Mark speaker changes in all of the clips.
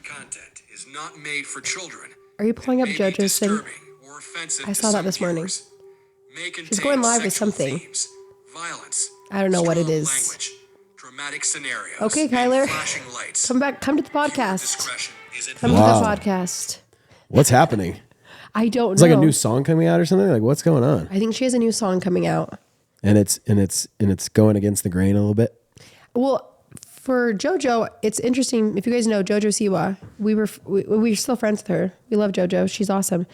Speaker 1: Content is not made for children.
Speaker 2: Are you pulling up JoJo's thing? I saw that this morning. She's going live with something.
Speaker 1: Themes, violence,
Speaker 2: I don't know what it is.
Speaker 1: language, dramatic scenarios,
Speaker 2: okay, Kyler.
Speaker 1: flashing lights.
Speaker 2: Come back. Come to the podcast.
Speaker 1: Discretion is
Speaker 2: Come to the podcast.
Speaker 3: What's happening?
Speaker 2: I don't know.
Speaker 3: It's like a new song coming out or something. Like, what's going on?
Speaker 2: I think she has a new song coming out.
Speaker 3: And it's going against the grain a little bit.
Speaker 2: Well, for JoJo, it's interesting. If you guys know JoJo Siwa, we're still friends with her. We love JoJo. She's awesome.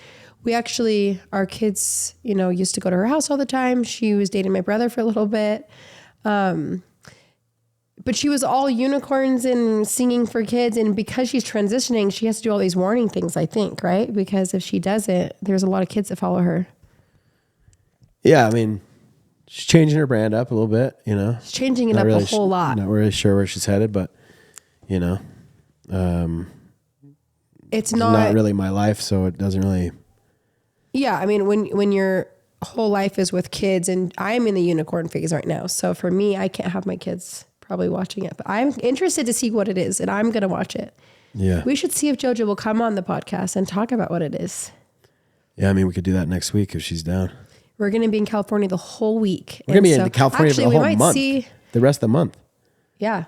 Speaker 2: We actually, our kids, used to go to her house all the time. She was dating my brother for a little bit. But she was all unicorns and singing for kids. And because she's transitioning, she has to do all these warning things, I think, right? Because if she doesn't, there's a lot of kids that follow her.
Speaker 3: Yeah, I mean, she's changing her brand up a little bit,
Speaker 2: She's changing it up a whole lot.
Speaker 3: Not really sure where she's headed, but,
Speaker 2: it's
Speaker 3: not really my life, so it doesn't really...
Speaker 2: Yeah, I mean, when your whole life is with kids, and I'm in the unicorn phase right now, so for me, I can't have my kids probably watching it, but I'm interested to see what it is, and I'm going to watch it.
Speaker 3: Yeah.
Speaker 2: We should see if JoJo will come on the podcast and talk about what it is.
Speaker 3: Yeah, I mean, we could do that next week if she's down.
Speaker 2: We're going to be in California the whole week.
Speaker 3: We're going to be in California the whole month. The rest of the month.
Speaker 2: Yeah.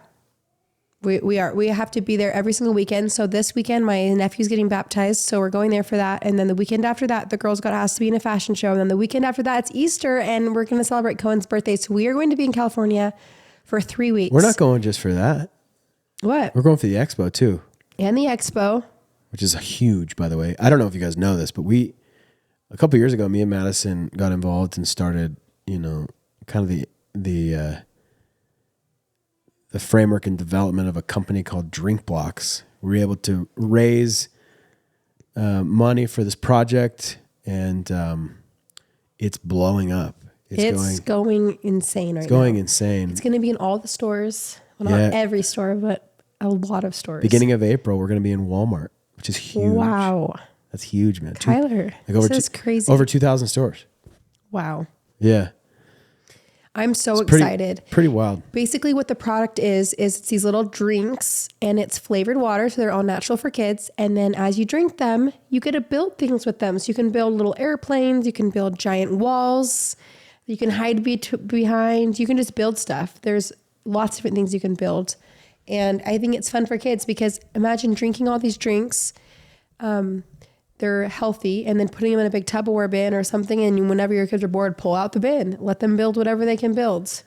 Speaker 2: We have to be there every single weekend. So this weekend, my nephew's getting baptized. So we're going there for that. And then the weekend after that, the girls got asked to be in a fashion show. And then the weekend after that, it's Easter and we're going to celebrate Cohen's birthday. So we are going to be in California for 3 weeks.
Speaker 3: We're not going just for that.
Speaker 2: What?
Speaker 3: We're going for the expo too.
Speaker 2: And the expo.
Speaker 3: Which is huge, by the way. I don't know if you guys know this, but a couple of years ago, me and Madison got involved and started, kind of the framework and development of a company called Drink Blocks. We were able to raise money for this project, and it's blowing up.
Speaker 2: It's going insane right now.
Speaker 3: It's going insane.
Speaker 2: It's going to be in all the stores. Well, not every store, but a lot of stores.
Speaker 3: Beginning of April, we're going to be in Walmart, which is huge.
Speaker 2: Wow.
Speaker 3: That's huge, man.
Speaker 2: Tyler, this is crazy.
Speaker 3: Over 2,000 stores.
Speaker 2: Wow.
Speaker 3: Yeah.
Speaker 2: I'm so excited.
Speaker 3: Pretty wild.
Speaker 2: Basically what the product is it's these little drinks and it's flavored water. So they're all natural for kids. And then as you drink them, you get to build things with them. So you can build little airplanes. You can build giant walls. You can hide behind. You can just build stuff. There's lots of different things you can build. And I think it's fun for kids because imagine drinking all these drinks. They're healthy, and then putting them in a big Tupperware bin or something. And whenever your kids are bored, pull out the bin, let them build whatever they can build.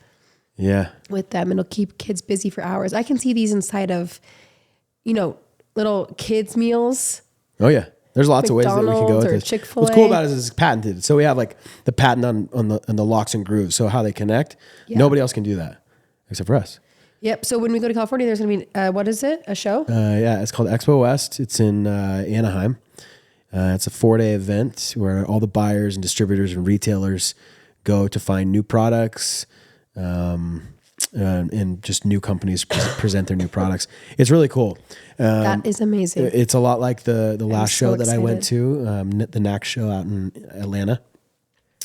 Speaker 3: Yeah.
Speaker 2: With them. It'll keep kids busy for hours. I can see these inside of, little kids meals.
Speaker 3: Oh yeah. There's lots of ways that we can go with this.
Speaker 2: Chick-fil-A.
Speaker 3: What's cool about it is it's patented. So we have like the patent on the locks and grooves. So how they connect, nobody else can do that except for us.
Speaker 2: Yep. So when we go to California, there's going to be, what is it? A show?
Speaker 3: Yeah. It's called Expo West. It's in Anaheim. It's a 4-day event where all the buyers and distributors and retailers go to find new products and just new companies present their new products. It's really cool.
Speaker 2: That is amazing.
Speaker 3: It's a lot like the last show that I went to, the NAC show out in Atlanta.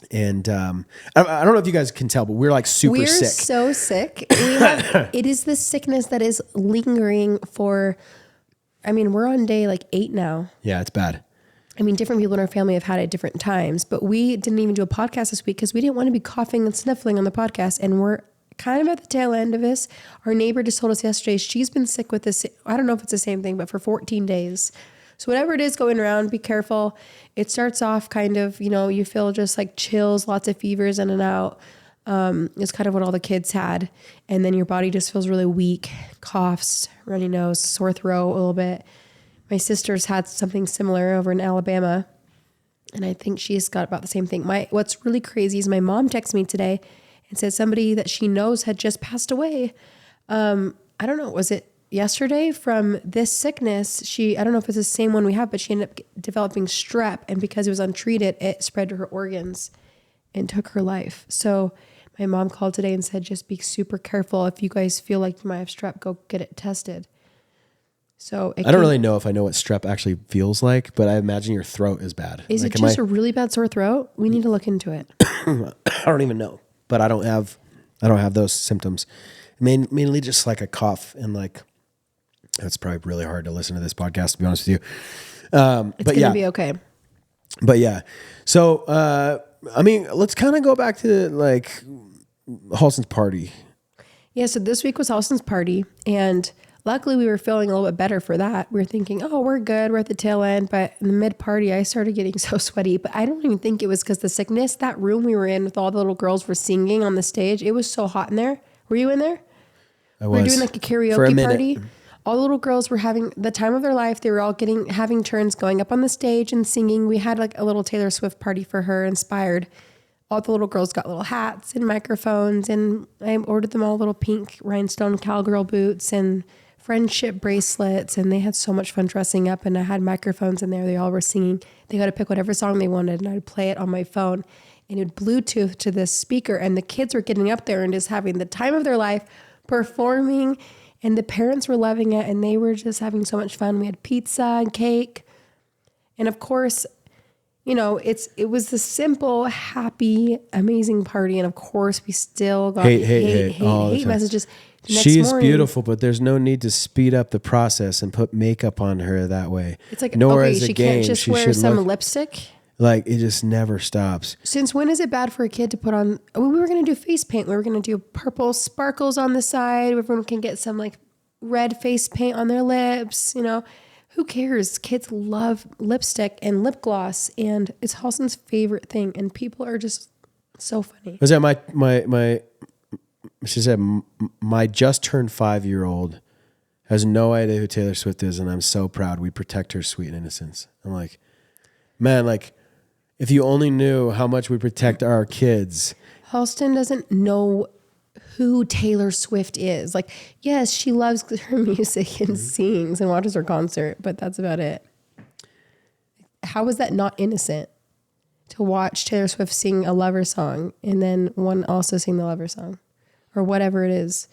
Speaker 3: And I don't know if you guys can tell, but we're like super sick. We're
Speaker 2: so sick. It is the sickness that is lingering we're on day like 8 now.
Speaker 3: Yeah, it's bad.
Speaker 2: Different people in our family have had it at different times, but we didn't even do a podcast this week because we didn't want to be coughing and sniffling on the podcast. And we're kind of at the tail end of this. Our neighbor just told us yesterday, she's been sick with this. I don't know if it's the same thing, but for 14 days. So whatever it is going around, be careful. It starts off kind of, you feel just like chills, lots of fevers in and out. It's kind of what all the kids had. And then your body just feels really weak, coughs, runny nose, sore throat a little bit. My sister's had something similar over in Alabama, and I think she's got about the same thing. What's really crazy is my mom texted me today and said somebody that she knows had just passed away. I don't know, was it yesterday from this sickness? I don't know if it's the same one we have, but she ended up developing strep, and because it was untreated, it spread to her organs and took her life. So my mom called today and said, just be super careful. If you guys feel like you might have strep, go get it tested. So
Speaker 3: I don't really know if I know what strep actually feels like, but I imagine your throat is bad.
Speaker 2: Is it just a really bad sore throat? We need to look into it.
Speaker 3: I don't even know, but I don't have those symptoms. Mainly just like a cough and like That's probably really hard to listen to this podcast, to be honest with you.
Speaker 2: It's going to be okay.
Speaker 3: But yeah. So, I mean, let's kind of go back to like Halston's party.
Speaker 2: Yeah, so this week was Halston's party, and luckily we were feeling a little bit better for that. We were thinking, oh, we're good. We're at the tail end. But in the mid-party, I started getting so sweaty. But I don't even think it was because the sickness. That room we were in with all the little girls were singing on the stage, it was so hot in there. Were you in there?
Speaker 3: We
Speaker 2: were doing like a karaoke party. All the little girls were having the time of their life. They were all having turns going up on the stage and singing. We had like a little Taylor Swift party for her, inspired. All the little girls got little hats and microphones, and I ordered them all little pink rhinestone cowgirl boots and friendship bracelets, and they had so much fun dressing up, and I had microphones in there. They all were singing. They got to pick whatever song they wanted, and I'd play it on my phone, and it would Bluetooth to this speaker, and the kids were getting up there and just having the time of their life performing, and the parents were loving it, and they were just having so much fun. We had pizza and cake, and of course, you know, it was the simple, happy, amazing party. And of course, we still got hate messages.
Speaker 3: She's beautiful, but there's no need to speed up the process and put makeup on her that way.
Speaker 2: It's like,
Speaker 3: nor
Speaker 2: okay,
Speaker 3: as a
Speaker 2: she
Speaker 3: game,
Speaker 2: can't just wear some lipstick.
Speaker 3: Like, it just never stops.
Speaker 2: Since when is it bad for a kid to put on? We were going to do face paint. We were going to do purple sparkles on the side. Everyone can get some like red face paint on their lips, you know. Who cares? Kids love lipstick and lip gloss, and it's Halston's favorite thing. And people are just so funny.
Speaker 3: Was that my? She said my just turned 5-year-old has no idea who Taylor Swift is, and I'm so proud. We protect her sweet innocence. I'm like, man, like if you only knew how much we protect our kids.
Speaker 2: Halston doesn't know who Taylor Swift is. Like, yes, she loves her music and sings and watches her concert, but that's about it. How is that not innocent to watch Taylor Swift sing a lover song and then one also sing the lover song or whatever it is?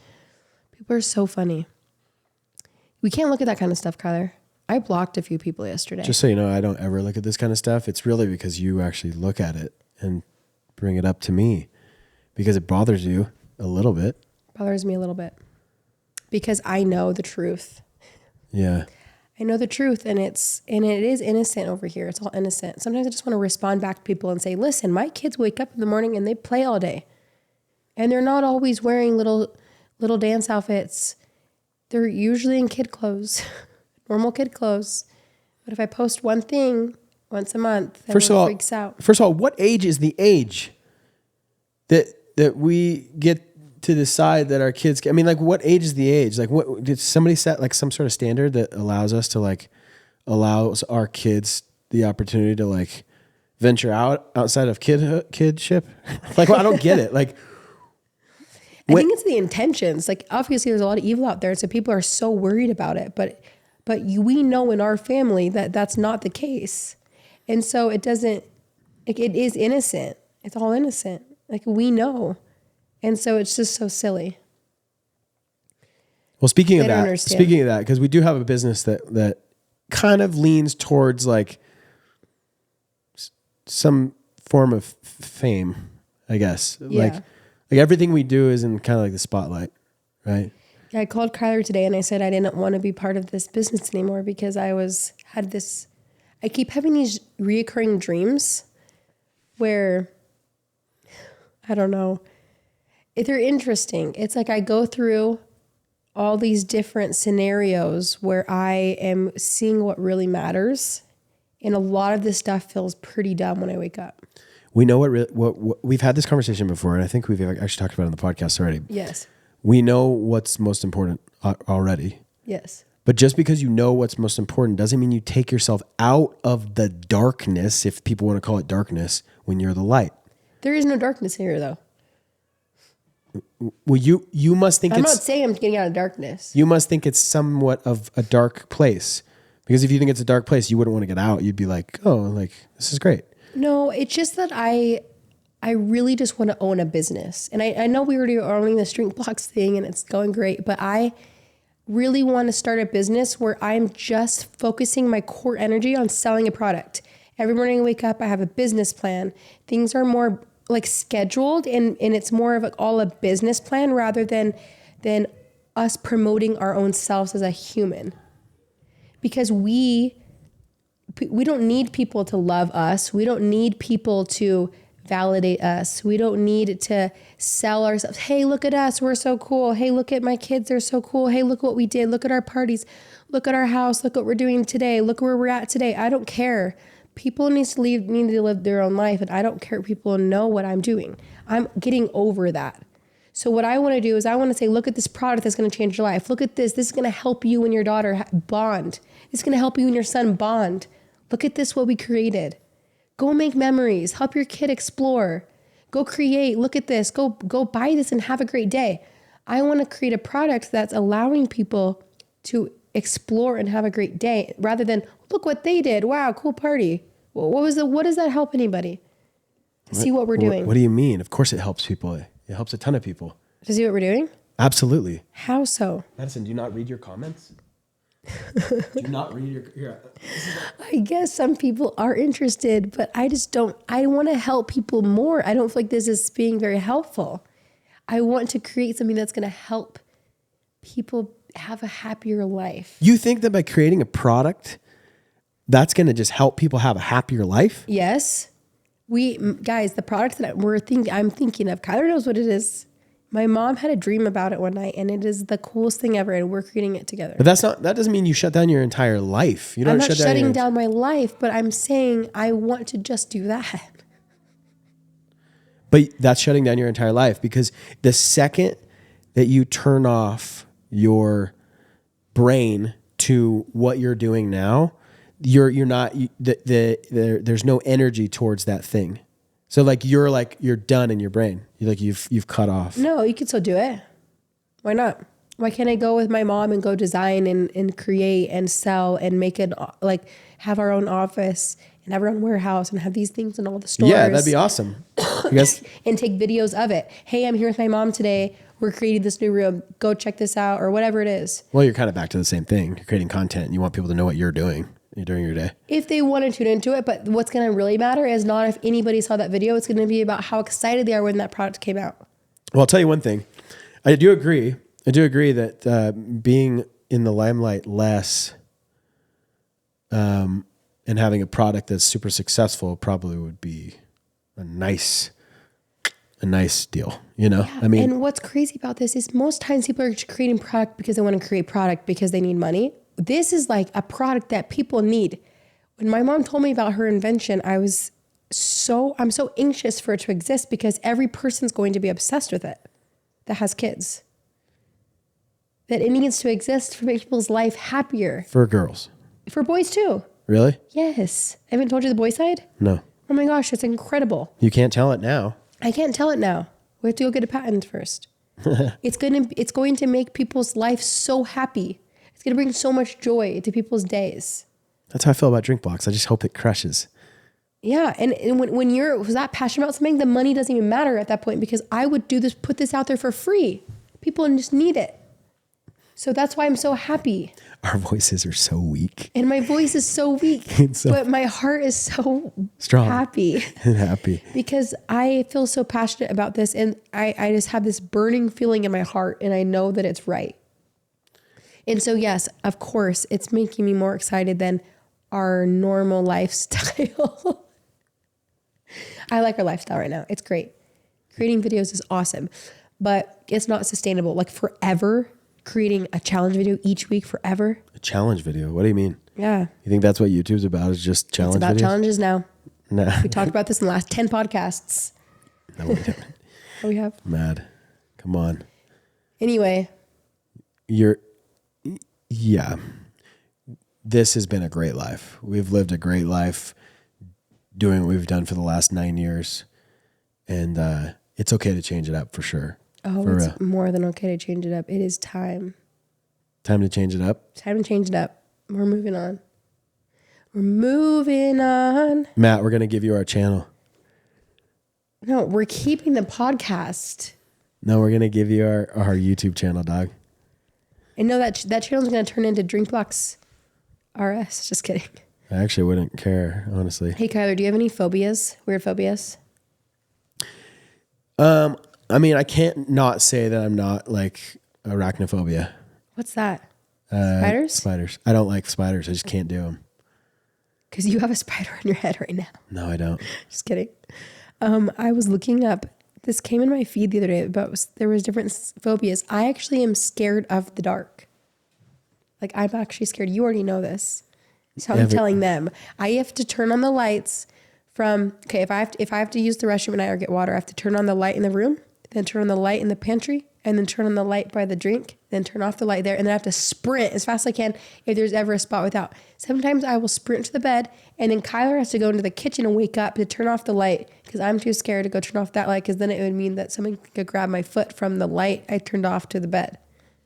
Speaker 2: People are so funny. We can't look at that kind of stuff, Kyler. I blocked a few people yesterday.
Speaker 3: Just so you know, I don't ever look at this kind of stuff. It's really because you actually look at it and bring it up to me because it bothers you. A little bit.
Speaker 2: Bothers me a little bit. Because I know the truth.
Speaker 3: Yeah.
Speaker 2: I know the truth, and it is innocent over here. It's all innocent. Sometimes I just want to respond back to people and say, listen, my kids wake up in the morning and they play all day. And they're not always wearing little dance outfits. They're usually in kid clothes. Normal kid clothes. But if I post one thing once a month, everyone freaks out.
Speaker 3: First of all, what age is the age that we get to decide that our kids, I mean, like what age is the age? Like what, did somebody set like some sort of standard that allows us to like, allows our kids the opportunity to like venture outside of kidship? Like, well, I don't get it. Like,
Speaker 2: I think it's the intentions. Like obviously there's a lot of evil out there. So people are so worried about it, but we know in our family that that's not the case. And so it doesn't, like it is innocent. It's all innocent. Like we know. And so it's just so silly.
Speaker 3: Well, speaking of that, because we do have a business that kind of leans towards like some form of fame, I guess.
Speaker 2: Yeah.
Speaker 3: Like everything we do is in kind of like the spotlight, right?
Speaker 2: Yeah, I called Kyler today and I said I didn't want to be part of this business anymore because I keep having these reoccurring dreams where, I don't know, they're interesting. It's like I go through all these different scenarios where I am seeing what really matters. And a lot of this stuff feels pretty dumb when I wake up.
Speaker 3: We know what we've had this conversation before, and I think we've actually talked about it on the podcast already.
Speaker 2: Yes.
Speaker 3: We know what's most important already.
Speaker 2: Yes.
Speaker 3: But just because you know what's most important doesn't mean you take yourself out of the darkness, if people want to call it darkness, when you're the light.
Speaker 2: There is no darkness here, though.
Speaker 3: Well, you must think
Speaker 2: I'm not saying I'm getting out of darkness.
Speaker 3: You must think it's somewhat of a dark place. Because if you think it's a dark place, you wouldn't want to get out. You'd be like, oh, like, this is great.
Speaker 2: No, it's just that I really just want to own a business. And I know we already are owning the Drink Blocks thing and it's going great, but I really want to start a business where I'm just focusing my core energy on selling a product. Every morning I wake up, I have a business plan. Things are more like scheduled and it's more of like all a business plan rather than us promoting our own selves as a human. Because we don't need people to love us. We don't need people to validate us. We don't need to sell ourselves. Hey, look at us. We're so cool. Hey, look at my kids. They're so cool. Hey, look what we did. Look at our parties. Look at our house. Look what we're doing today. Look where we're at today. I don't care. People need to live their own life, and I don't care if people know what I'm doing. I'm getting over that. So what I want to do is I want to say, look at this product that's going to change your life. Look at this. This is going to help you and your daughter bond. It's going to help you and your son bond. Look at this, what we created. Go make memories. Help your kid explore. Go create. Look at this. Go buy this and have a great day. I want to create a product that's allowing people to explore and have a great day rather than look what they did. Wow, cool party. What does that help anybody? See what we're doing.
Speaker 3: What do you mean? Of course it helps people. It helps a ton of people.
Speaker 2: To see what we're doing?
Speaker 3: Absolutely.
Speaker 2: How so?
Speaker 3: Madison, do you not read your comments? Do you not read your...
Speaker 2: I guess some people are interested, but I just don't. I want to help people more. I don't feel like this is being very helpful. I want to create something that's going to help people have a happier life.
Speaker 3: You think that by creating a product, that's going to just help people have a happier life?
Speaker 2: Yes. Guys, the product that I'm thinking of, Kyler knows what it is. My mom had a dream about it one night, and it is the coolest thing ever, and we're creating it together.
Speaker 3: But that doesn't mean you shut down your entire life. You don't
Speaker 2: I'm not shutting down my life, but I'm saying I want to just do that.
Speaker 3: But that's shutting down your entire life, because the second that you turn off your brain to what you're doing now, you're not there's no energy towards that thing. So you're done in your brain. You've cut off.
Speaker 2: No, you can still do it. Why not? Why can't I go with my mom and go design and create and sell and make it have our own office and have our own warehouse and have these things in all the stores?
Speaker 3: Yeah, that'd be awesome.
Speaker 2: And take videos of it. Hey, I'm here with my mom today. We're creating this new room. Go check this out, or whatever it is.
Speaker 3: Well, you're kind of back to the same thing. You're creating content and you want people to know what you're doing during your day.
Speaker 2: If they want to tune into it, but what's going to really matter is not if anybody saw that video. It's going to be about how excited they are when that product came out.
Speaker 3: Well, I'll tell you one thing. I do agree that being in the limelight less and having a product that's super successful probably would be a nice deal, Yeah,
Speaker 2: I mean, and what's crazy about this is most times people are creating product because they want to create product because they need money. This is like a product that people need. When my mom told me about her invention, I'm so anxious for it to exist because every person's going to be obsessed with it that has kids. That it needs to exist to make people's life happier.
Speaker 3: For girls.
Speaker 2: For boys too.
Speaker 3: Really?
Speaker 2: Yes. I haven't told you the boy side?
Speaker 3: No.
Speaker 2: Oh my gosh, it's incredible.
Speaker 3: You can't tell it now.
Speaker 2: I can't tell it now. We have to go get a patent first. It's going to make people's life so happy. It's going to bring so much joy to people's days.
Speaker 3: That's how I feel about Drink Blocks. I just hope it crushes.
Speaker 2: Yeah. And when you're that passionate about something, the money doesn't even matter at that point because I would put this out there for free. People just need it. So that's why I'm so happy.
Speaker 3: Our voices are so weak.
Speaker 2: And my voice is so weak, but my heart is so
Speaker 3: strong,
Speaker 2: happy.
Speaker 3: And happy.
Speaker 2: Because I feel so passionate about this and I just have this burning feeling in my heart and I know that it's right. And so, yes, of course, it's making me more excited than our normal lifestyle. I like our lifestyle right now. It's great. Creating videos is awesome, but it's not sustainable. Like forever, creating a challenge video each week forever. A
Speaker 3: challenge video? What do you mean?
Speaker 2: Yeah.
Speaker 3: You think that's what YouTube's about, is just challenge videos?
Speaker 2: It's about challenges now.
Speaker 3: No.
Speaker 2: We talked about this in the last 10 podcasts.
Speaker 3: No, we haven't.
Speaker 2: Oh, we have?
Speaker 3: Mad. Come on.
Speaker 2: Anyway.
Speaker 3: Yeah. This has been a great life. We've lived a great life doing what we've done for the last 9 years. And it's okay to change it up for sure.
Speaker 2: Oh, it's more than okay to change it up. It is time.
Speaker 3: Time to change it up?
Speaker 2: Time to change it up. We're moving on. We're moving on.
Speaker 3: Matt, we're going to give you our channel.
Speaker 2: No, we're keeping the podcast.
Speaker 3: No, we're going to give you our YouTube channel, dog.
Speaker 2: And no, that channel's going to turn into Drink Blocks RS. Just kidding.
Speaker 3: I actually wouldn't care, honestly.
Speaker 2: Hey, Kyler, do you have any phobias? Weird phobias?
Speaker 3: I mean, I can't not say that I'm not like arachnophobia.
Speaker 2: What's that? Spiders?
Speaker 3: Spiders. I don't like spiders. I just can't do them.
Speaker 2: Because you have a spider on your head right now.
Speaker 3: No, I don't.
Speaker 2: Just kidding. I was looking up. This came in my feed the other day, but there was different phobias. I actually am scared of the dark. Like, I'm actually scared. You already know this. So I'm telling them. I have to turn on the lights from, okay, if I have to use the restroom or get water, I have to turn on the light in the room, then turn on the light in the pantry, and then turn on the light by the drink, then turn off the light there, and then I have to sprint as fast as I can if there's ever a spot without. Sometimes I will sprint to the bed, and then Kyler has to go into the kitchen and wake up to turn off the light because I'm too scared to go turn off that light because then it would mean that someone could grab my foot from the light I turned off to the bed.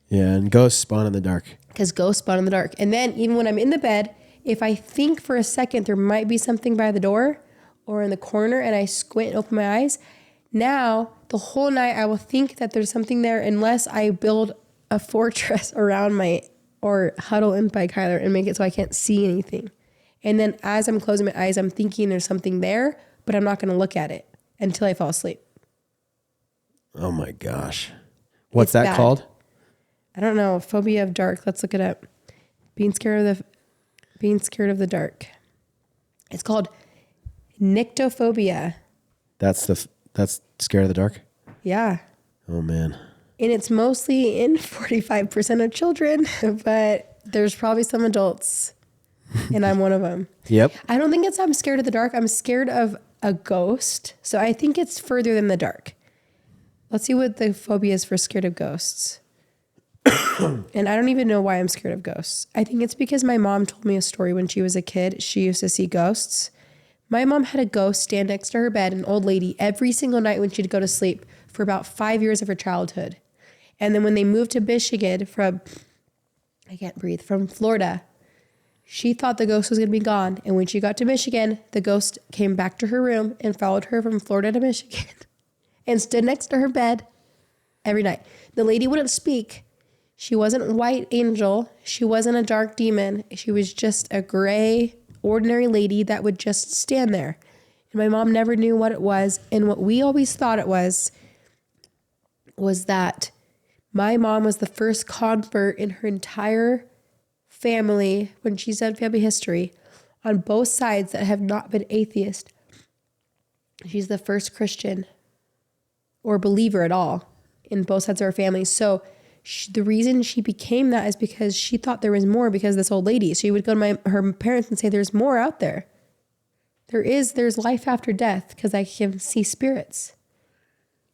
Speaker 3: Yeah, and ghosts spawn in the dark.
Speaker 2: Because ghosts spawn in the dark. And then even when I'm in the bed, if I think for a second there might be something by the door or in the corner and I squint and open my eyes, now the whole night I will think that there's something there unless I build a fortress around or huddle in by Kyler and make it so I can't see anything. And then as I'm closing my eyes, I'm thinking there's something there, but I'm not going to look at it until I fall asleep.
Speaker 3: Oh my gosh. What's
Speaker 2: It's
Speaker 3: that
Speaker 2: bad.
Speaker 3: called?
Speaker 2: I don't know. Phobia of dark. Let's look it up. Being scared of the dark. It's called nyctophobia.
Speaker 3: That's scared of the dark?
Speaker 2: Yeah.
Speaker 3: Oh man.
Speaker 2: And it's mostly in 45% of children, but there's probably some adults, and I'm one of them.
Speaker 3: Yep.
Speaker 2: I don't think I'm scared of the dark. I'm scared of a ghost. So I think it's further than the dark. Let's see what the phobia is for scared of ghosts. And I don't even know why I'm scared of ghosts. I think it's because my mom told me a story when she was a kid. She used to see ghosts. My mom had a ghost stand next to her bed, an old lady, every single night when she'd go to sleep for about 5 years of her childhood. And then when they moved to Michigan from Florida, she thought the ghost was going to be gone. And when she got to Michigan, the ghost came back to her room and followed her from Florida to Michigan and stood next to her bed every night. The lady wouldn't speak. She wasn't a white angel. She wasn't a dark demon. She was just a gray, ordinary lady that would just stand there. And my mom never knew what it was. And what we always thought it was that my mom was the first convert in her entire family, when she said family history, on both sides that have not been atheist. She's the first Christian or believer at all in both sides of her family. So the reason she became that is because she thought there was more because of this old lady. She would go to her parents and say, there's more out there. There's life after death because I can see spirits.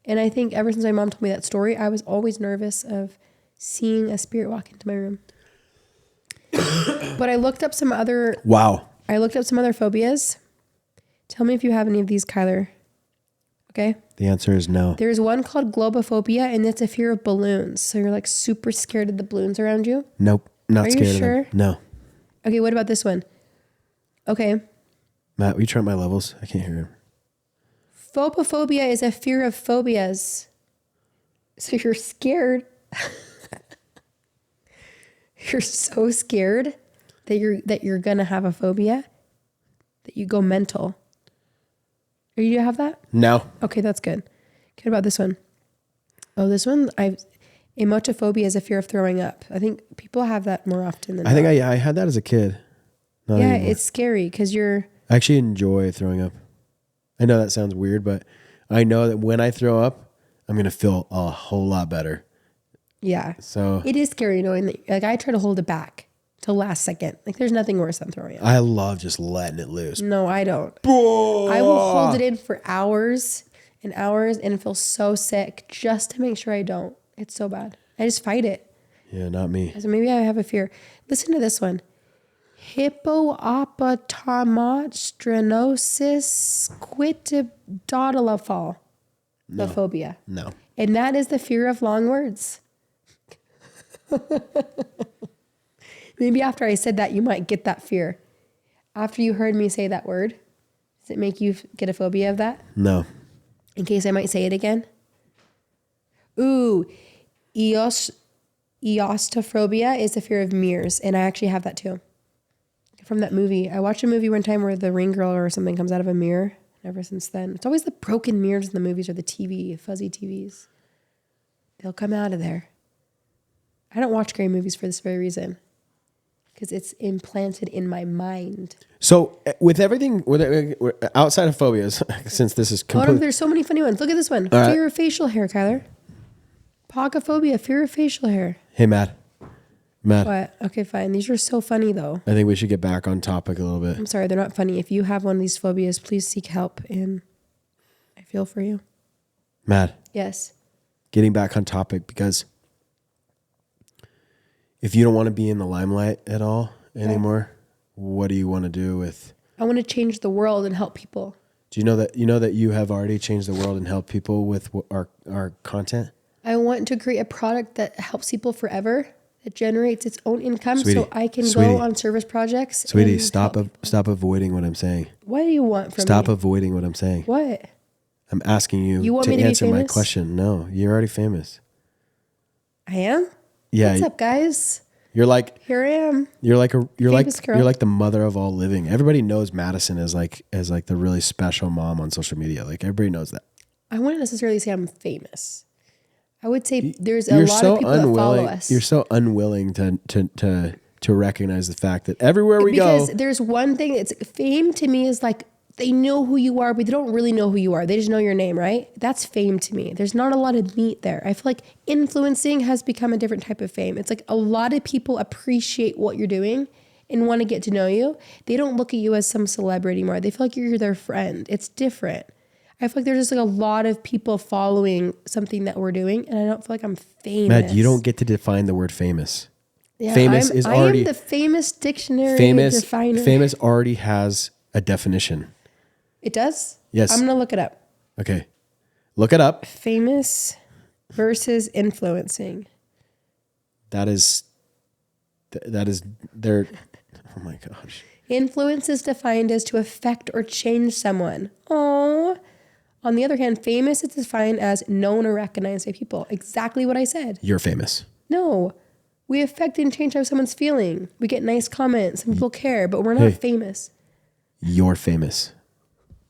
Speaker 2: And I think ever since my mom told me that story, I was always nervous of seeing a spirit walk into my room. But I looked up some other...
Speaker 3: Wow.
Speaker 2: I looked up some other phobias. Tell me if you have any of these, Kyler. Okay?
Speaker 3: The answer is no.
Speaker 2: There's one called globophobia, and it's a fear of balloons. So you're like super scared of the balloons around you?
Speaker 3: Nope. Not
Speaker 2: Are you
Speaker 3: scared
Speaker 2: sure?
Speaker 3: of them. No.
Speaker 2: Okay, what about this one? Okay.
Speaker 3: Matt, will you turn up my levels? I can't hear him.
Speaker 2: Phobophobia is a fear of phobias. So you're scared. You're so scared that you're gonna have a phobia that you go mental. Are you have that?
Speaker 3: No.
Speaker 2: Okay, that's good. Good about this one. Oh, this one, emetophobia is a fear of throwing up. I think people have that more often than
Speaker 3: I think I had that as a kid. Not
Speaker 2: yeah,
Speaker 3: anymore.
Speaker 2: it's scary because
Speaker 3: I actually enjoy throwing up. I know that sounds weird, but I know that when I throw up, I'm going to feel a whole lot better.
Speaker 2: yeah.
Speaker 3: So
Speaker 2: It is scary knowing that, like, I try to hold it back till last second. Like, there's nothing worse than throwing up.
Speaker 3: I love just letting it loose.
Speaker 2: No, I don't. I will hold it in for hours and hours and feel so sick just to make sure I don't. It's so bad. I just fight it.
Speaker 3: Yeah, not me.
Speaker 2: So maybe I have a fear. Listen to this one. Hippopotamostrenosis quitidodolafal. The phobia.
Speaker 3: No.
Speaker 2: And that is the fear of long words. Maybe after I said that, you might get that fear. After you heard me say that word, does it make you get a phobia of that?
Speaker 3: No.
Speaker 2: In case I might say it again? Ooh, eostophobia is the fear of mirrors. And I actually have that too. From that movie. I watched a movie one time where the ring girl or something comes out of a mirror. And ever since then, it's always the broken mirrors in the movies or the TV, fuzzy TVs. They'll come out of there. I don't watch scary movies for this very reason. Because it's implanted in my mind.
Speaker 3: So with everything, outside of phobias, since this is
Speaker 2: Hold on, there's so many funny ones. Look at this one.
Speaker 3: All right.
Speaker 2: Fear of facial hair, Kyler. Pogophobia, fear of facial hair.
Speaker 3: Hey, Matt.
Speaker 2: What? Okay, fine. These are so funny, though.
Speaker 3: I think we should get back on topic a little bit.
Speaker 2: I'm sorry, they're not funny. If you have one of these phobias, please seek help. And I feel for you.
Speaker 3: Matt.
Speaker 2: Yes.
Speaker 3: Getting back on topic, because if you don't want to be in the limelight at all anymore, what do you want to do with?
Speaker 2: I want to change the world and help people.
Speaker 3: Do you know that you have already changed the world and helped people with our content?
Speaker 2: I want to create a product that helps people forever, that generates its own income,
Speaker 3: Sweetie,
Speaker 2: so I can go on service projects.
Speaker 3: Sweetie, stop avoiding what I'm saying.
Speaker 2: What do you want from me?
Speaker 3: Stop avoiding what I'm saying.
Speaker 2: What?
Speaker 3: I'm asking you
Speaker 2: want
Speaker 3: to
Speaker 2: me to
Speaker 3: answer
Speaker 2: be
Speaker 3: my
Speaker 2: famous?
Speaker 3: question. No, you're already famous.
Speaker 2: I am?
Speaker 3: Yeah.
Speaker 2: What's up, guys?
Speaker 3: You're like
Speaker 2: Here I am.
Speaker 3: you're like
Speaker 2: Famous girl.
Speaker 3: you're like the mother of all living. Everybody knows Madison as like the really special mom on social media. Like everybody knows that.
Speaker 2: I wouldn't necessarily say I'm famous. I would say there's a
Speaker 3: You're
Speaker 2: lot
Speaker 3: so
Speaker 2: of people that follow
Speaker 3: unwilling.
Speaker 2: us.
Speaker 3: You're so unwilling to recognize the fact that everywhere we
Speaker 2: because
Speaker 3: go,
Speaker 2: there's one thing that's fame to me is like they know who you are, but they don't really know who you are. They just know your name, right? That's fame to me. There's not a lot of meat there. I feel like influencing has become a different type of fame. It's like a lot of people appreciate what you're doing and want to get to know you. They don't look at you as some celebrity anymore. They feel like you're their friend. It's different. I feel like there's just like a lot of people following something that we're doing, and I don't feel like I'm famous.
Speaker 3: Matt, you don't get to define the word famous.
Speaker 2: Yeah,
Speaker 3: Famous is already
Speaker 2: I am the famous dictionary definer.
Speaker 3: Famous already has a definition.
Speaker 2: It does?
Speaker 3: Yes.
Speaker 2: I'm going to look it up.
Speaker 3: Okay. Look it up.
Speaker 2: Famous versus influencing.
Speaker 3: That is their, oh my gosh.
Speaker 2: Influence is defined as to affect or change someone. Oh. On the other hand, famous is defined as known or recognized by people. Exactly what I said.
Speaker 3: You're famous.
Speaker 2: No. We affect and change how someone's feeling. We get nice comments. Some people care, but we're not famous.
Speaker 3: You're famous.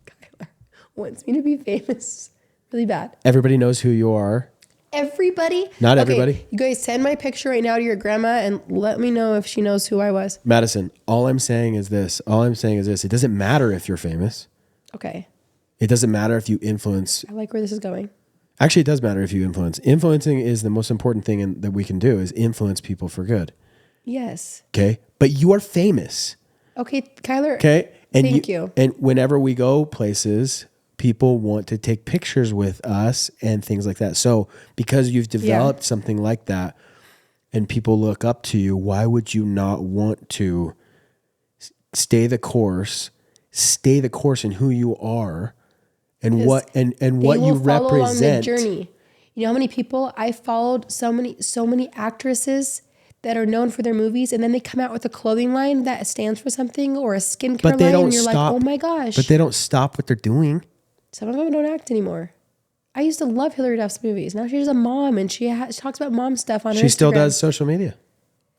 Speaker 2: Kyler wants me to be famous really bad.
Speaker 3: Everybody knows who you are.
Speaker 2: Everybody?
Speaker 3: Not
Speaker 2: Okay,
Speaker 3: everybody.
Speaker 2: You guys send my picture right now to your grandma and let me know if she knows who I was.
Speaker 3: Madison, all I'm saying is this. It doesn't matter if you're famous.
Speaker 2: Okay.
Speaker 3: It doesn't matter if you influence.
Speaker 2: I like where this is going.
Speaker 3: Actually, it does matter if you influence. Influencing is the most important thing that we can do is influence people for good.
Speaker 2: Yes.
Speaker 3: Okay? But you are famous.
Speaker 2: Okay, Kyler.
Speaker 3: Okay? And
Speaker 2: Thank you.
Speaker 3: And whenever we go places, people want to take pictures with us and things like that. So because you've developed something like that and people look up to you, why would you not want to stay the course in who you are and what you represent?
Speaker 2: Along the journey. You know how many people I followed? So many actresses that are known for their movies, and then they come out with a clothing line that stands for something or a skincare line, and you're like, oh my gosh.
Speaker 3: But they don't stop what they're doing.
Speaker 2: Some of them don't act anymore. I used to love Hilary Duff's movies. Now she's a mom, and she talks about mom stuff on her Instagram.
Speaker 3: She still does social media.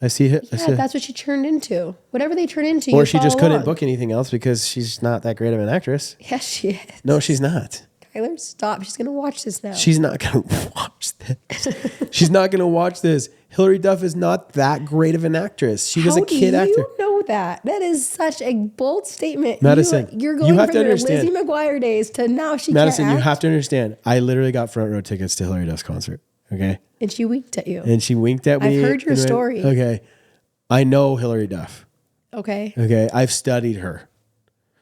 Speaker 3: I see it.
Speaker 2: Yeah, that's what she turned into. Whatever they turn into,
Speaker 3: or she just couldn't book anything else because she's not that great of an actress.
Speaker 2: Yes, she is.
Speaker 3: No, she's not.
Speaker 2: Kyler, stop. She's going to watch this now.
Speaker 3: She's not going to watch this. She's not going to watch this. Hilary Duff is not that great of an actress. She was a kid actor.
Speaker 2: How do you know that? That is such a bold statement.
Speaker 3: Madison,
Speaker 2: you're going
Speaker 3: have
Speaker 2: from
Speaker 3: to
Speaker 2: your
Speaker 3: understand.
Speaker 2: Lizzie McGuire days to now she
Speaker 3: Madison,
Speaker 2: can't act.
Speaker 3: you have to understand. I literally got front row tickets to Hilary Duff's concert. Okay.
Speaker 2: And she winked at you.
Speaker 3: And she winked at me.
Speaker 2: I've heard your story.
Speaker 3: Okay. I know Hilary Duff.
Speaker 2: Okay.
Speaker 3: Okay. I've studied her.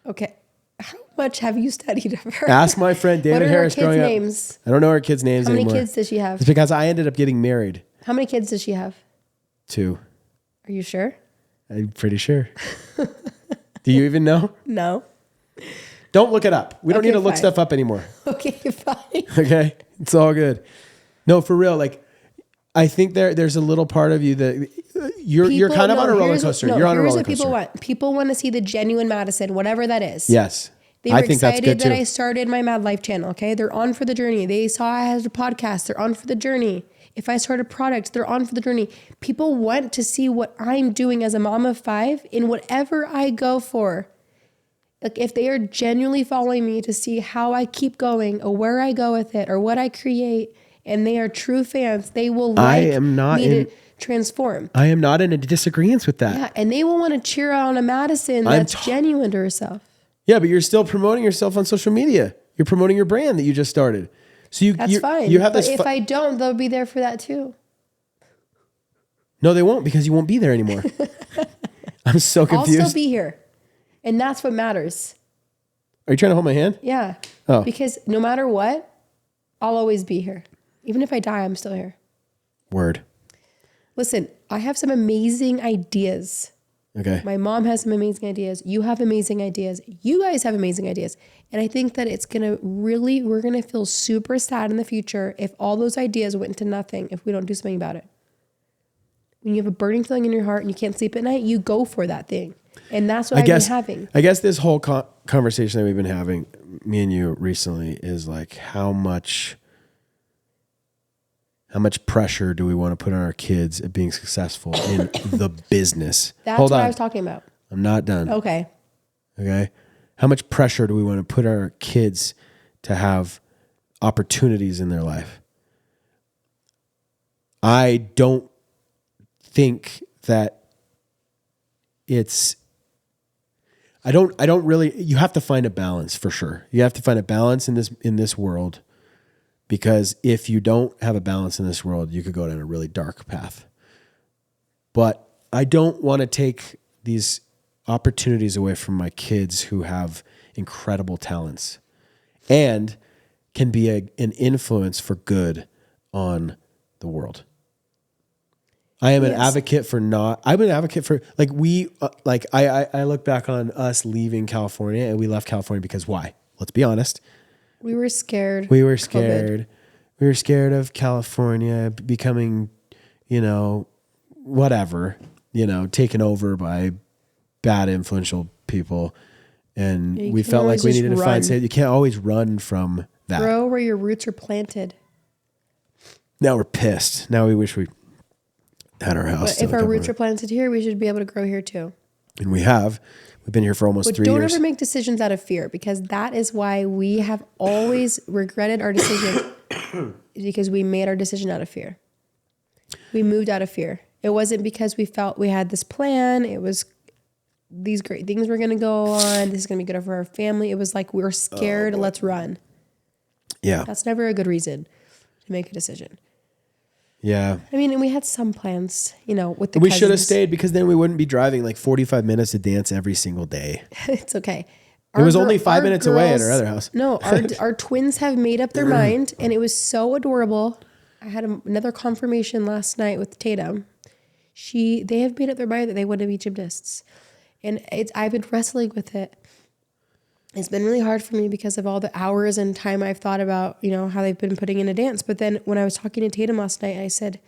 Speaker 2: Okay. How much have you studied of her?
Speaker 3: Ask my friend David Harris growing up.
Speaker 2: What are her kids' names?
Speaker 3: I don't know her kids' names anymore.
Speaker 2: How many kids does she have?
Speaker 3: It's because I ended up getting married.
Speaker 2: How many kids does she have?
Speaker 3: 2.
Speaker 2: Are you sure?
Speaker 3: I'm pretty sure. Do you even know?
Speaker 2: No.
Speaker 3: Don't look it up. We don't
Speaker 2: Okay,
Speaker 3: need to look
Speaker 2: fine.
Speaker 3: stuff up anymore.
Speaker 2: Okay, fine.
Speaker 3: Okay? It's all good. No, for real. Like, I think there's a little part of you that you're kind of on a roller coaster. You're on a roller coaster.
Speaker 2: Here's what people want. People want to see the genuine Madison, whatever that is.
Speaker 3: Yes.
Speaker 2: They were
Speaker 3: I think that's
Speaker 2: excited
Speaker 3: good
Speaker 2: that
Speaker 3: too.
Speaker 2: I started my MADlife channel. Okay. They're on for the journey. They saw I had a podcast. They're on for the journey. If I start a product, they're on for the journey. People want to see what I'm doing as a mom of 5 in whatever I go for. Like if they are genuinely following me to see how I keep going or where I go with it or what I create, and they are true fans, they will like transform.
Speaker 3: I am not in a disagreement with that.
Speaker 2: Yeah, and they will want to cheer on a Madison that's genuine to herself.
Speaker 3: Yeah, but you're still promoting yourself on social media. You're promoting your brand that you just started. So
Speaker 2: That's fine.
Speaker 3: You have
Speaker 2: but
Speaker 3: this.
Speaker 2: if I don't, they'll be there for that too.
Speaker 3: No, they won't, because you won't be there anymore. I'm so confused.
Speaker 2: I'll still be here, and that's what matters.
Speaker 3: Are you trying to hold my hand?
Speaker 2: Yeah.
Speaker 3: Oh.
Speaker 2: Because no matter what, I'll always be here. Even if I die, I'm still here.
Speaker 3: Word.
Speaker 2: Listen, I have some amazing ideas.
Speaker 3: Okay.
Speaker 2: My mom has some amazing ideas. You have amazing ideas. You guys have amazing ideas. And I think that we're going to feel super sad in the future if all those ideas went into nothing if we don't do something about it. When you have a burning feeling in your heart and you can't sleep at night, you go for that thing. And that's what I've been having.
Speaker 3: I guess this whole conversation that we've been having, me and you recently, is like how much pressure do we want to put on our kids at being successful in the business?
Speaker 2: That's what I was talking about.
Speaker 3: I'm not done.
Speaker 2: Okay.
Speaker 3: How much pressure do we want to put on our kids to have opportunities in their life? I don't think that I don't really, you have to find a balance for sure. You have to find a balance in this world, because if you don't have a balance in this world, you could go down a really dark path. But I don't want to take these opportunities away from my kids who have incredible talents and can be an influence for good on the world. I'm an advocate for I look back on us leaving California, and we left California because why? Let's be honest.
Speaker 2: We were scared.
Speaker 3: We were scared. We were scared of California becoming, whatever, taken over by bad influential people. And we felt like we needed to find safety. You can't always run from that.
Speaker 2: Grow where your roots are planted.
Speaker 3: Now we're pissed. Now we wish we had our house.
Speaker 2: But if our roots are planted here, we should be able to grow here too.
Speaker 3: And we have. We've been here for almost 3 years.
Speaker 2: Don't ever make decisions out of fear, because that is why we have always regretted our decision, because we made our decision out of fear. We moved out of fear. It wasn't because we felt we had this plan. It was these great things were going to go on. This is going to be good for our family. It was like, we're scared. Let's run.
Speaker 3: Yeah.
Speaker 2: That's never a good reason to make a decision.
Speaker 3: Yeah.
Speaker 2: I mean, and we had some plans, with the
Speaker 3: We
Speaker 2: cousins.
Speaker 3: should have stayed, because then we wouldn't be driving like 45 minutes to dance every single day.
Speaker 2: It's okay.
Speaker 3: It was only 5 minutes away at our other house.
Speaker 2: No, our twins have made up their mind, and it was so adorable. I had another confirmation last night with Tatum. They have made up their mind that they want to be gymnasts. And I've been wrestling with it. It's been really hard for me because of all the hours and time I've thought about, how they've been putting in a dance. But then when I was talking to Tatum last night, I said,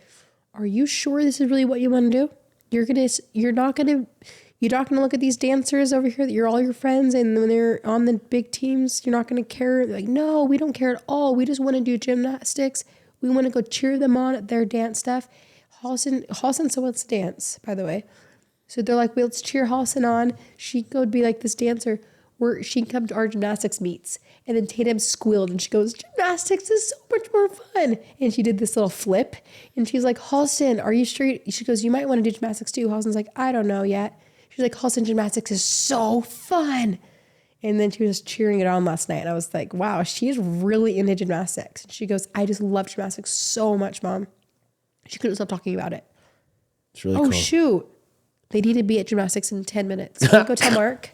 Speaker 2: "Are you sure this is really what you want to do? You're not gonna look at these dancers over here that you're all your friends, and when they're on the big teams, you're not gonna care." Like, no, we don't care at all. We just want to do gymnastics. We want to go cheer them on at their dance stuff. Halston still wants to dance, by the way. So they're like, well, let's cheer Halston on. She can go be like this dancer. Where she can come to our gymnastics meets. And then Tatum squealed and she goes, "Gymnastics is so much more fun." And she did this little flip. And she's like, "Halston, are you sure?" She goes, "You might want to do gymnastics too." Halston's like, "I don't know yet." She's like, "Halston, gymnastics is so fun." And then she was cheering it on last night. And I was like, wow, she's really into gymnastics. And she goes, "I just love gymnastics so much, Mom." She couldn't stop talking about it.
Speaker 3: It's really cool.
Speaker 2: Oh, shoot. They need to be at gymnastics in 10 minutes. Can I go tell Mark?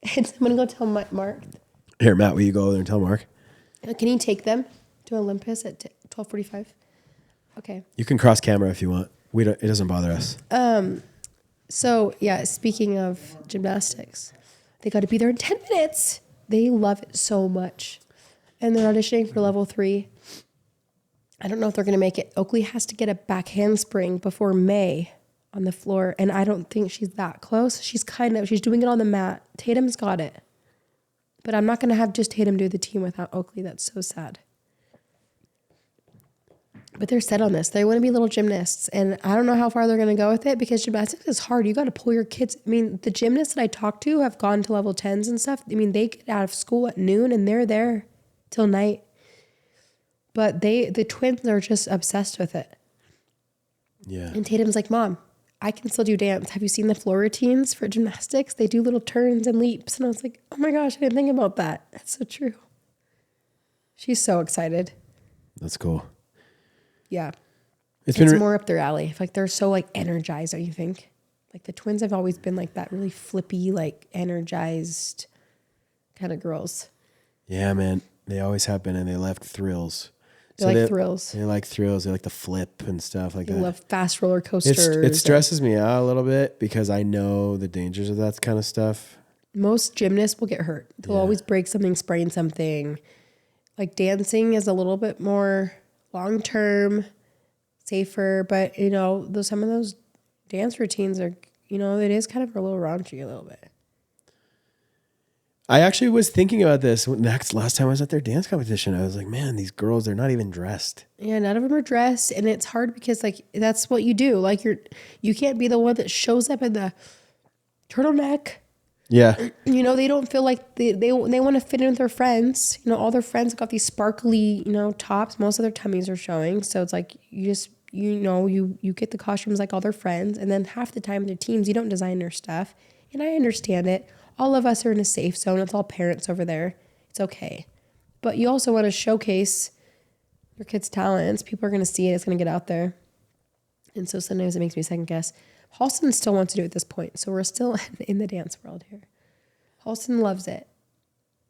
Speaker 2: I'm going to go tell Mark.
Speaker 3: Here, Matt, will you go over there and tell Mark?
Speaker 2: Can you take them to Olympus at 12:45? Okay.
Speaker 3: You can cross camera if you want. It doesn't bother us.
Speaker 2: So, yeah, speaking of gymnastics, they got to be there in 10 minutes. They love it so much. And they're auditioning for level 3. I don't know if they're going to make it. Oakley has to get a back handspring before May on the floor, and I don't think she's that close. She's doing it on the mat. Tatum's got it. But I'm not going to have just Tatum do the team without Oakley. That's so sad. But they're set on this. They want to be little gymnasts, and I don't know how far they're going to go with it, because gymnastics is hard. You got to pull your kids. I mean, the gymnasts that I talked to have gone to level 10s and stuff. I mean, they get out of school at noon, and they're there till night. But the twins are just obsessed with it.
Speaker 3: Yeah.
Speaker 2: And Tatum's like, Mom, I can still do dance. Have you seen the floor routines for gymnastics? They do little turns and leaps. And I was like, oh my gosh, I didn't think about that. That's so true. She's so excited.
Speaker 3: That's cool.
Speaker 2: Yeah.
Speaker 3: It's
Speaker 2: more up their alley. Like they're so like energized, don't you think? Like the twins have always been like that really flippy, like energized kind of girls.
Speaker 3: Yeah, man. They always have been, and they left thrills.
Speaker 2: They like thrills.
Speaker 3: They like thrills. They like the flip and stuff like
Speaker 2: They
Speaker 3: that.
Speaker 2: love fast roller coasters.
Speaker 3: It stresses me out a little bit because I know the dangers of that kind of stuff.
Speaker 2: Most gymnasts will get hurt. They'll always break something, sprain something. Like dancing is a little bit more long-term, safer, but you know, some of those dance routines are, you know, it is kind of a little raunchy a little bit.
Speaker 3: I actually was thinking about this last time I was at their dance competition. I was like, man, these girls, they're not even dressed.
Speaker 2: Yeah, none of them are dressed, and it's hard because like that's what you do. Like you can't be the one that shows up in the turtleneck.
Speaker 3: Yeah.
Speaker 2: You know, they don't feel like they want to fit in with their friends. You know, all their friends got these sparkly, you know, tops. Most of their tummies are showing. So it's like you get the costumes like all their friends, and then half the time their teams, you don't design their stuff. And I understand it. All of us are in a safe zone. It's all parents over there. It's okay. But you also want to showcase your kids' talents. People are going to see it. It's going to get out there. And so sometimes it makes me second guess. Halston still wants to do it at this point. So we're still in the dance world here. Halston loves it.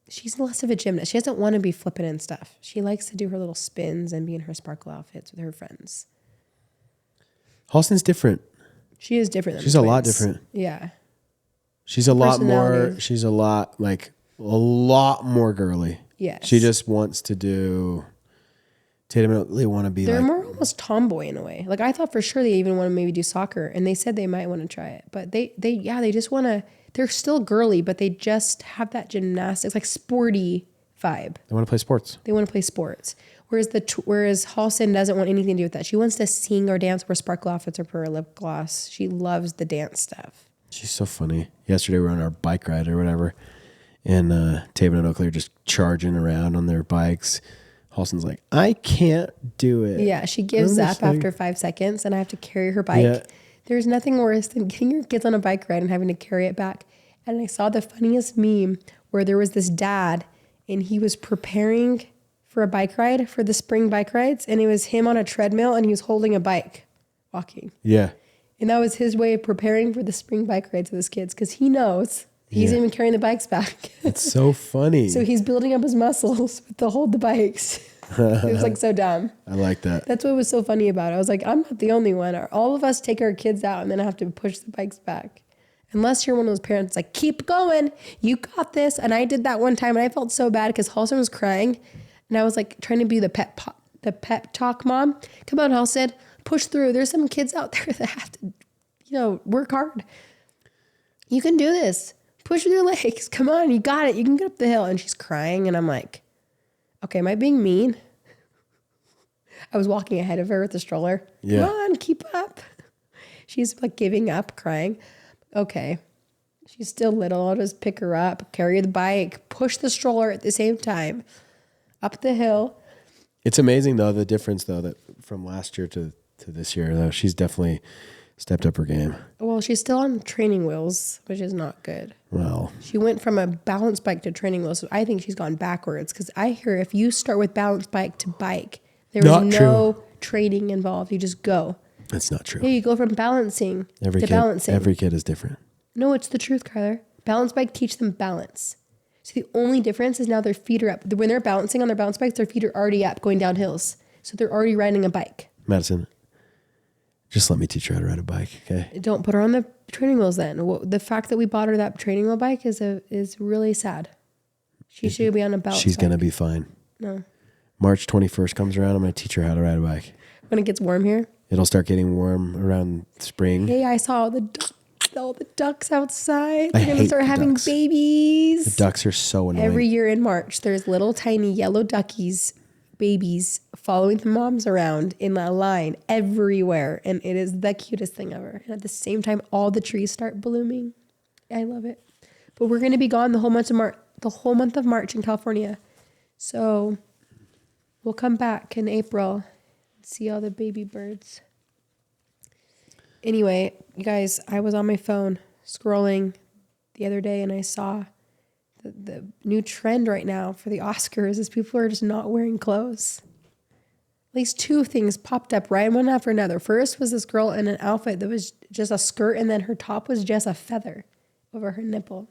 Speaker 2: She's less of a gymnast. She doesn't want to be flipping and stuff. She likes to do her little spins and be in her sparkle outfits with her friends.
Speaker 3: Halston's different.
Speaker 2: She is different than
Speaker 3: She's
Speaker 2: the
Speaker 3: a lot
Speaker 2: twins.
Speaker 3: different.
Speaker 2: Yeah.
Speaker 3: She's a lot more,
Speaker 2: Personality.
Speaker 3: she's a lot more girly.
Speaker 2: Yes.
Speaker 3: She just wants to do, Tatum don't really want to be
Speaker 2: They're
Speaker 3: like.
Speaker 2: more almost tomboy in a way. Like I thought for sure they even want to maybe do soccer, and they said they might want to try it. But they just want to, they're still girly, but they just have that gymnastics, like sporty vibe.
Speaker 3: They want to play sports.
Speaker 2: They want to play sports. Whereas Halston doesn't want anything to do with that. She wants to sing or dance, wear sparkle outfits, or put her lip gloss. She loves the dance stuff.
Speaker 3: She's so funny. Yesterday we were on our bike ride or whatever, and Taven and Oakley are just charging around on their bikes. Halston's like, I can't do it.
Speaker 2: Yeah, she gives up after 5 seconds, and I have to carry her bike.
Speaker 3: Yeah.
Speaker 2: There's nothing worse than getting your kids on a bike ride and having to carry it back. And I saw the funniest meme where there was this dad, and he was preparing for a bike ride for the spring bike rides, and it was him on a treadmill, and he was holding a bike, walking.
Speaker 3: Yeah.
Speaker 2: And that was his way of preparing for the spring bike rides with his kids, because he knows he's even carrying the bikes back.
Speaker 3: It's so funny.
Speaker 2: So he's building up his muscles to hold the bikes. It was like so dumb.
Speaker 3: I like that.
Speaker 2: That's what was so funny about it. I was like, I'm not the only one. All of us take our kids out and then have to push the bikes back. Unless you're one of those parents like, keep going. You got this. And I did that one time, and I felt so bad because Halston was crying. And I was like trying to be the pep talk mom. Come on, Halston, push through. There's some kids out there that have to, work hard. You can do this. Push with your legs. Come on, you got it. You can get up the hill. And she's crying, and I'm like, okay, am I being mean? I was walking ahead of her with the stroller.
Speaker 3: Yeah.
Speaker 2: Come on, keep up. She's like giving up, crying. Okay. She's still little. I'll just pick her up, carry the bike, push the stroller at the same time up the hill.
Speaker 3: It's amazing though, the difference though, that from last year to this year though. She's definitely stepped up her game.
Speaker 2: Well, she's still on training wheels, which is not good.
Speaker 3: Well,
Speaker 2: She went from a balance bike to training wheels. So I think she's gone backwards, because I hear if you start with balance bike to bike, there
Speaker 3: Not
Speaker 2: is
Speaker 3: true.
Speaker 2: no training involved. You just go.
Speaker 3: that's not true.
Speaker 2: Yeah, you go from balancing to balancing.
Speaker 3: Every kid is different.
Speaker 2: No, it's the truth, Kyler. Balance bike teach them balance. So the only difference is now their feet are up. When they're balancing on their balance bikes, their feet are already up going down hills. So they're already riding a bike.
Speaker 3: Madison, just let me teach her how to ride a bike, okay?
Speaker 2: Don't put her on the training wheels then. The fact that we bought her that training wheel bike is really sad. She should be on a balance
Speaker 3: She's
Speaker 2: bike.
Speaker 3: going to be fine.
Speaker 2: No.
Speaker 3: March 21st comes around, I'm going to teach her how to ride a bike.
Speaker 2: When it gets warm here.
Speaker 3: It'll start getting warm around spring.
Speaker 2: Hey, I saw all the ducks outside.
Speaker 3: I
Speaker 2: They're going to
Speaker 3: hate
Speaker 2: start
Speaker 3: the
Speaker 2: having
Speaker 3: ducks.
Speaker 2: babies.
Speaker 3: The ducks are so annoying.
Speaker 2: Every year in March, there's little tiny yellow duckies, babies, following the moms around in a line everywhere. And it is the cutest thing ever. And at the same time, all the trees start blooming. I love it. But we're going to be gone the whole month of March in California. So we'll come back in April and see all the baby birds. Anyway, you guys, I was on my phone scrolling the other day and I saw the new trend right now for the Oscars is people are just not wearing clothes. At least two things popped up right one after another. First was this girl in an outfit that was just a skirt and then her top was just a feather over her nipple.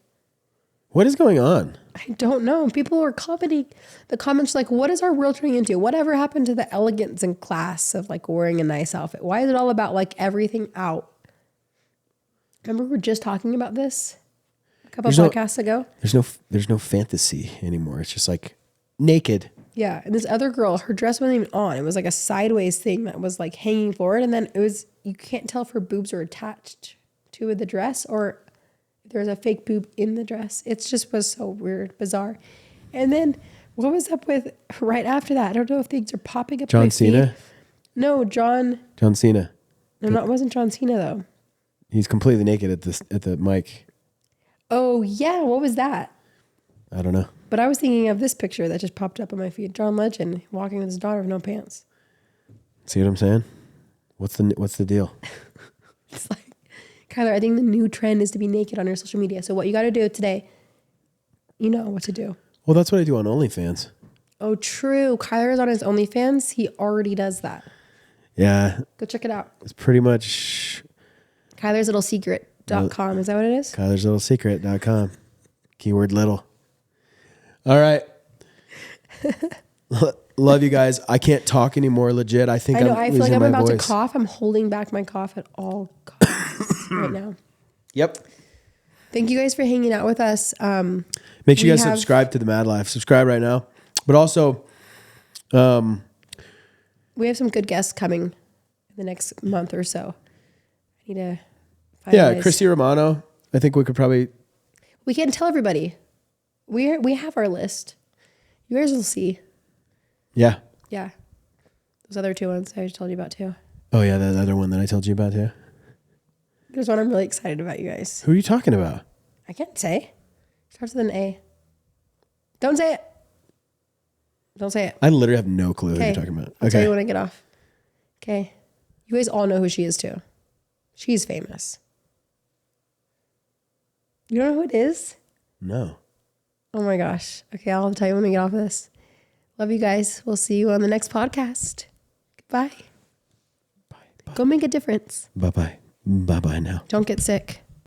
Speaker 3: What is going on?
Speaker 2: I don't know. People were commenting, the comments like, what is our world turning into? Whatever happened to the elegance and class of like wearing a nice outfit? Why is it all about like everything out? Remember we were just talking about this a couple podcasts ago?
Speaker 3: There's no fantasy anymore. It's just like naked.
Speaker 2: Yeah. And this other girl, her dress wasn't even on. It was like a sideways thing that was like hanging forward. And then it was, you can't tell if her boobs are attached to the dress or if there's a fake boob in the dress. It just was so weird, bizarre. And then what was up with right after that? I don't know if things are popping up.
Speaker 3: John Cena?
Speaker 2: No, John
Speaker 3: Cena.
Speaker 2: No, it wasn't John Cena though.
Speaker 3: He's completely naked at the mic.
Speaker 2: Oh yeah. What was that?
Speaker 3: I don't know.
Speaker 2: But I was thinking of this picture that just popped up on my feed. John Legend walking with his daughter with no pants.
Speaker 3: See what I'm saying? What's the deal?
Speaker 2: It's like, Kyler, I think the new trend is to be naked on your social media. So what you got to do today, you know what to do.
Speaker 3: Well, that's what I do on OnlyFans.
Speaker 2: Oh, true. Kyler is on his OnlyFans. He already does that.
Speaker 3: Yeah.
Speaker 2: Go check it out.
Speaker 3: It's pretty much
Speaker 2: KylersLittleSecret.com. Is that what it is?
Speaker 3: KylersLittleSecret.com. Keyword little. All right. Love you guys. I can't talk anymore. Legit. I think
Speaker 2: I know.
Speaker 3: I'm
Speaker 2: I feel like
Speaker 3: losing
Speaker 2: I'm
Speaker 3: my
Speaker 2: about
Speaker 3: voice.
Speaker 2: to cough. I'm holding back my cough at all costs right now.
Speaker 3: Yep.
Speaker 2: Thank you guys for hanging out with us.
Speaker 3: Make sure you guys subscribe to the MADlife. Subscribe right now. But also,
Speaker 2: we have some good guests coming in the next month or so. I need to finalize.
Speaker 3: Christy Romano. I think we could probably.
Speaker 2: We can tell everybody. We have our list. You guys will see.
Speaker 3: Yeah.
Speaker 2: Yeah. Those other two ones I just told you about too.
Speaker 3: Oh yeah, that other one that I told you about too.
Speaker 2: There's one I'm really excited about, you guys.
Speaker 3: Who are you talking about?
Speaker 2: I can't say. Starts with an A. Don't say it. Don't say it.
Speaker 3: I literally have no clue who you're talking about.
Speaker 2: I'll tell you when I get off. Okay. You guys all know who she is too. She's famous. You don't know who it is?
Speaker 3: No.
Speaker 2: Oh my gosh. Okay, I'll tell you when we get off of this. Love you guys. We'll see you on the next podcast. Goodbye.
Speaker 3: Bye.
Speaker 2: Go make a difference.
Speaker 3: Bye-bye. Bye-bye now.
Speaker 2: Don't get sick.